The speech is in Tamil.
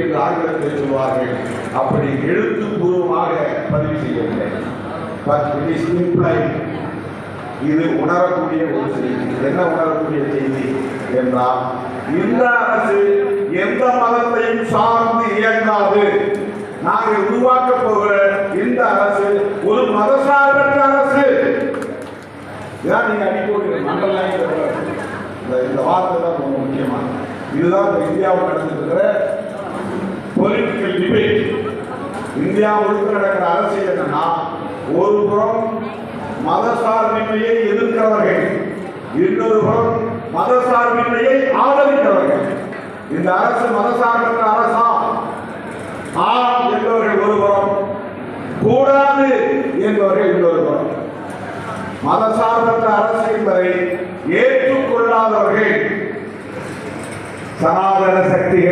என்று ஆங்கிலத்தில் சொல்வார்கள். அப்படி எழுத்துப்பூர்வமாக பதிவு செய்யவில்லை. இது உணரக்கூடிய ஒரு செய்தி. என்ன உணரக்கூடிய செய்தி என்றால், இந்த அரசு எந்த மதத்தையும் சார்ந்து இயங்காது. நாங்கள் உருவாக்க போகிற இந்த அரசு ஒரு மதசார்பற்ற அரசு. இதான் நீங்க அடிப்படை மண்டலம் இந்த வார்த்தை தான் ரொம்ப முக்கியமானது. இதுதான் இந்தியாவில் நடந்திருக்கிற பொலிட்டிக்கல் டிபேட். இந்தியாவுக்கு நடக்கிற அரசியல் என்னன்னா, ஒரு புறம் மதசார்பின்மையை எதிர்க்கிறவர்கள், இன்னொரு புறம் மதசார்பின்மையை ஆதரிக்கிறவர்கள். இந்த அரசு மதசார்பற்ற அரசா என்பவர்கள் ஒரு புறம், கூடாது என்பவர்கள் இன்னொரு புறம். மதசார்பற்ற அரசு என்பதை ஏற்றுக்கொள்ளாதவர்கள் சனாதன சக்திகள்.